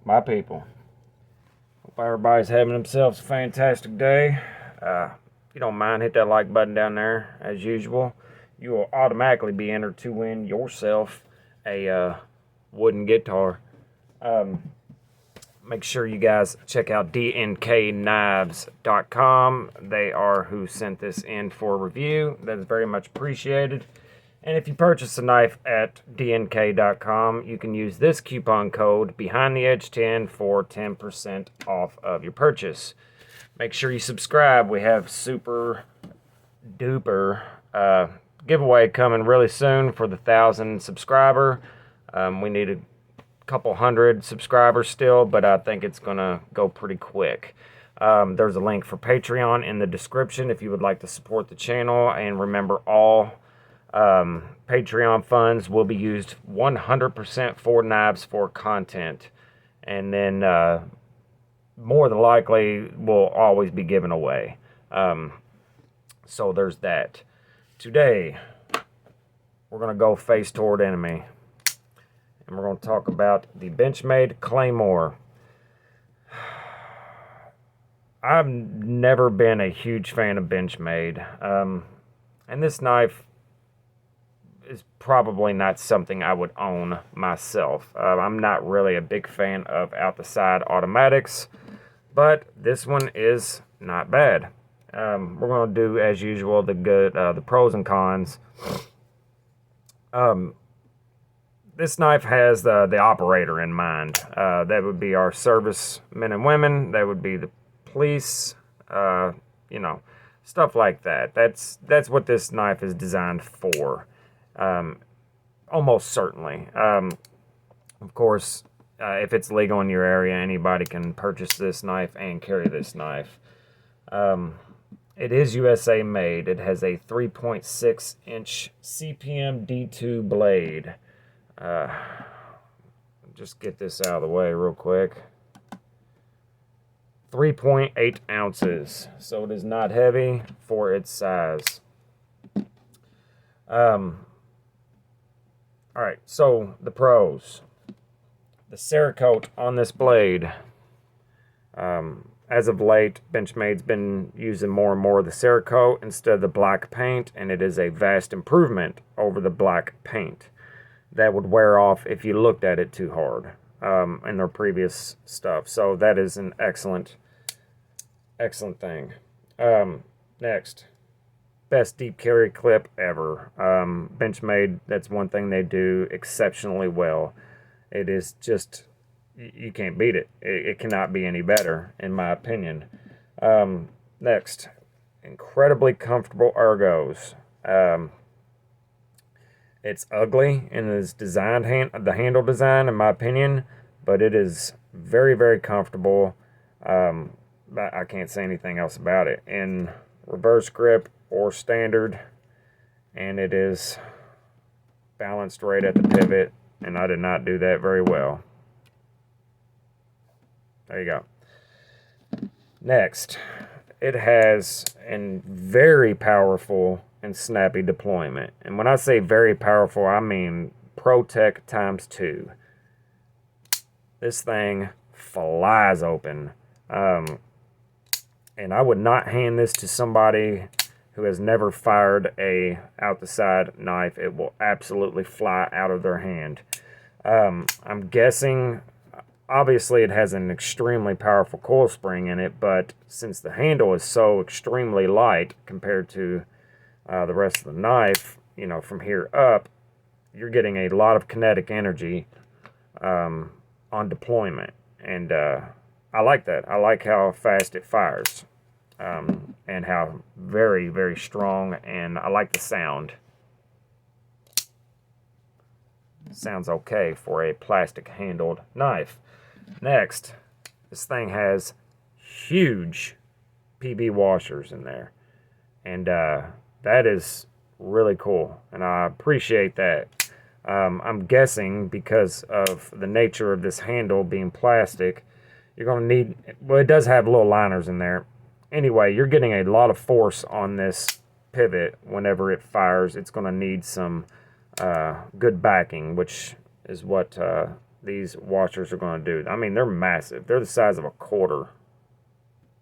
my people. Hope everybody's having themselves a fantastic day. If you don't mind, hit that like button down there as usual. You will automatically be entered to win yourself a wooden guitar. Make sure you guys check out DNKKnives.com. They are who sent this in for review. That is very much appreciated. And if you purchase a knife at DNK.com, you can use this coupon code BehindTheEdge10 for 10% off of your purchase. Make sure you subscribe. We have super duper giveaway coming really soon for the 1,000 subscriber. We need a couple hundred subscribers still, but I think it's gonna go pretty quick. There's a link for Patreon in the description if you would like to support the channel. And remember, all Patreon funds will be used 100% for Knives for content, and then more than likely will always be given away. So there's that. Today we're gonna go face toward enemy, and we're going to talk about the Benchmade Claymore. I've never been a huge fan of Benchmade, and this knife is probably not something I would own myself. I'm not really a big fan of out-the-side automatics, but this one is not bad. We're going to do, as usual, the pros and cons. This knife has the operator in mind. That would be our service men and women. That would be the police, you know, stuff like that. That's what this knife is designed for. Almost certainly. Of course, if it's legal in your area, anybody can purchase this knife and carry this knife. It is USA made. It has a 3.6 inch CPM D2 blade. Just get this out of the way real quick. 3.8 ounces, so it is not heavy for its size. Alright, so the pros. The Cerakote on this blade. As of late, Benchmade's been using more and more of the Cerakote instead of the black paint, and it is a vast improvement over the black paint that would wear off if you looked at it too hard in their previous stuff. So that is an excellent thing. Next, best deep carry clip ever. Benchmade, that's one thing they do exceptionally well. It is just, you can't beat it. It cannot be any better, in my opinion. Next, incredibly comfortable ergos. It's ugly in its design, the handle design, in my opinion, but it is very, very comfortable. I can't say anything else about it. In reverse grip or standard, and it is balanced right at the pivot, and I did not do that very well. There you go. Next, it has a very powerful and snappy deployment. And when I say very powerful, I mean ProTech times 2. This thing flies open. And I would not hand this to somebody who has never fired a out-the-side knife. It will absolutely fly out of their hand. I'm guessing, obviously it has an extremely powerful coil spring in it, but since the handle is so extremely light compared to the rest of the knife, you know, from here up, you're getting a lot of kinetic energy on deployment, and I like that. I like how fast it fires, and how very, very strong, and I like the sound. Sounds okay for a plastic handled knife. Next, this thing has huge PB washers in there, and that is really cool, and I appreciate that. I'm guessing because of the nature of this handle being plastic, you're going to need, well, it does have little liners in there. Anyway, you're getting a lot of force on this pivot whenever it fires. It's going to need some good backing, which is what these washers are going to do. I mean, they're massive. They're the size of a quarter.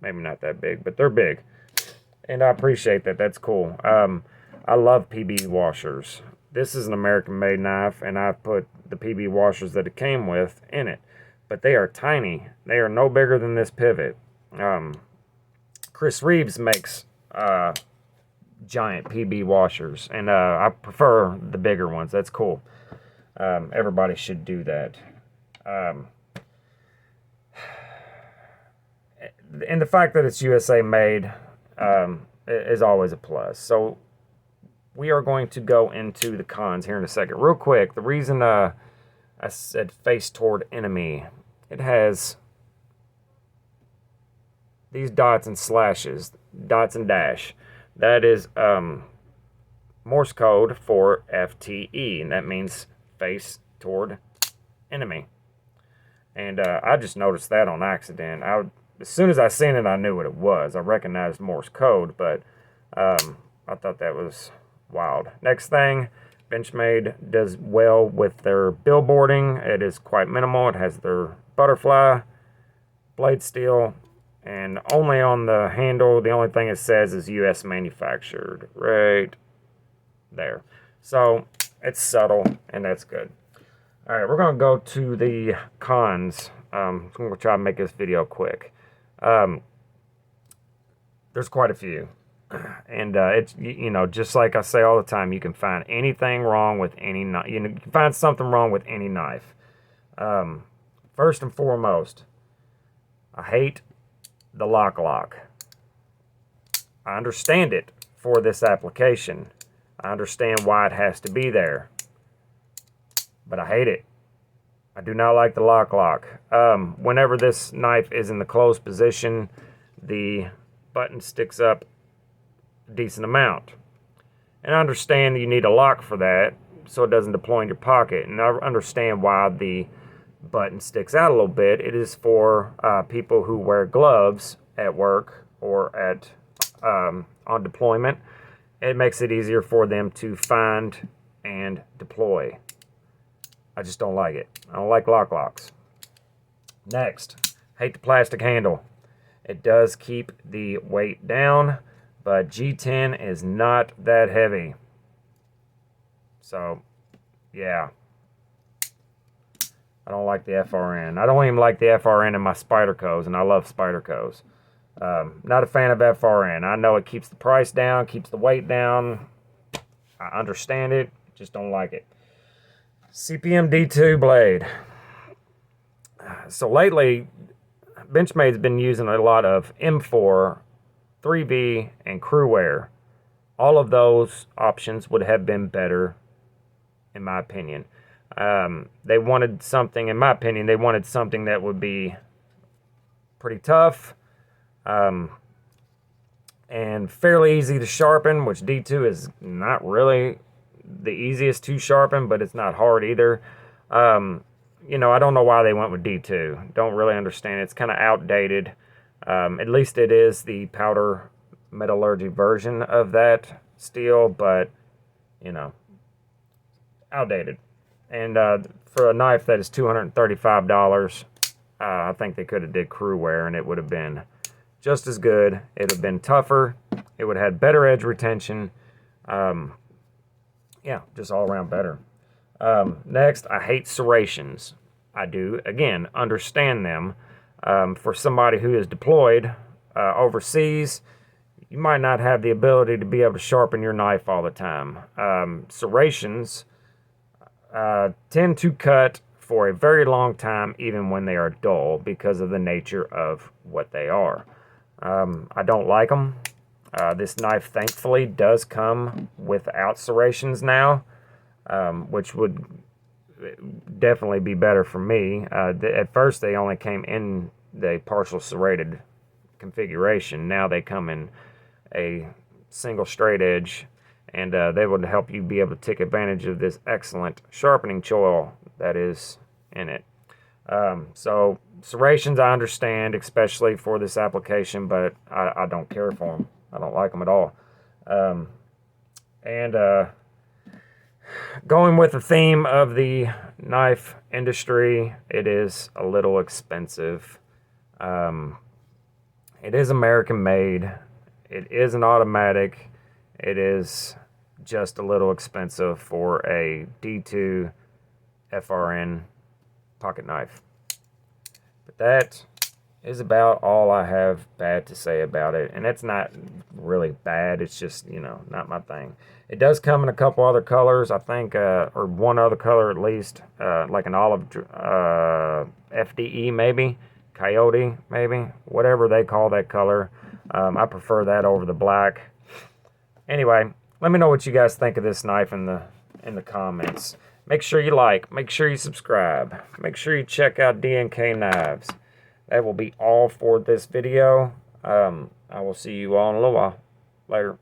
Maybe not that big, but they're big. And I appreciate that. That's cool. I love PB washers. This is an American-made knife, and I've put the PB washers that it came with in it. But they are tiny. They are no bigger than this pivot. Chris Reeves makes giant PB washers, and I prefer the bigger ones. That's cool. Everybody should do that. And the fact that it's USA made is always a plus. So we are going to go into the cons here in a second. Real quick, the reason I said face toward enemy, it has these dots and slashes, dots and dash. That is Morse code for FTE, and that means face toward enemy. And I just noticed that on accident. As soon as I seen it, I knew what it was. I recognized Morse code, but I thought that was wild. Next thing, Benchmade does well with their billboarding. It is quite minimal. It has their butterfly, blade steel, and only on the handle, the only thing it says is US manufactured, right there. So it's subtle, and that's good. All right, we're going to go to the cons. I'm going to try to make this video quick. There's quite a few. And it's, you know, just like I say all the time, you can find anything wrong with any knife. You know, you can find something wrong with any knife. First and foremost, I hate the lock. I understand it for this application. I understand why it has to be there, but I hate it. I do not like the lock. Whenever this knife is in the closed position, the button sticks up a decent amount. And I understand that you need a lock for that so it doesn't deploy in your pocket. And I understand why the button sticks out a little bit. It is for people who wear gloves at work or at on deployment. It makes it easier for them to find and deploy. I just don't like it. I don't like locks. Next, hate the plastic handle. It does keep the weight down, but G10 is not that heavy. So, yeah. I don't like the FRN. I don't even like the FRN in my Spydercos, and I love Spydercos. Not a fan of FRN. I know it keeps the price down, keeps the weight down. I understand it, just don't like it. CPM D2 blade. So lately, Benchmade's been using a lot of M4, 3V, and Crewwear. All of those options would have been better, in my opinion. They wanted something, in my opinion, they wanted something that would be pretty tough and fairly easy to sharpen, which D2 is not really the easiest to sharpen, but it's not hard either. You know, I don't know why they went with D2. Don't really understand. It's kind of outdated. At least it is the powder metallurgy version of that steel, but, you know, outdated. And for a knife that is $235, I think they could have did Crewwear, and it would have been just as good. It would have been tougher. It would have had better edge retention. Yeah, just all around better. Next, I hate serrations. I do, again, understand them. For somebody who is deployed overseas, you might not have the ability to be able to sharpen your knife all the time. Serrations tend to cut for a very long time, even when they are dull, because of the nature of what they are. I don't like them. This knife, thankfully, does come without serrations now, which would definitely be better for me. At first, they only came in the partial serrated configuration. Now they come in a single straight edge, and they would help you be able to take advantage of this excellent sharpening choil that is in it. So serrations I understand, especially for this application, but I don't care for them. I don't like them at all. going with the theme of the knife industry, it is a little expensive. It is American made. It is an automatic. It is just a little expensive for a D2 FRN pocket knife. But that is about all I have bad to say about it. And it's not really bad. It's just, you know, not my thing. It does come in a couple other colors, I think, or one other color at least, like an olive FDE maybe, coyote maybe, whatever they call that color. I prefer that over the black. Anyway, let me know what you guys think of this knife in the comments. Make sure you like, make sure you subscribe, make sure you check out DNK Knives. That will be all for this video. I will see you all in a little while. Later.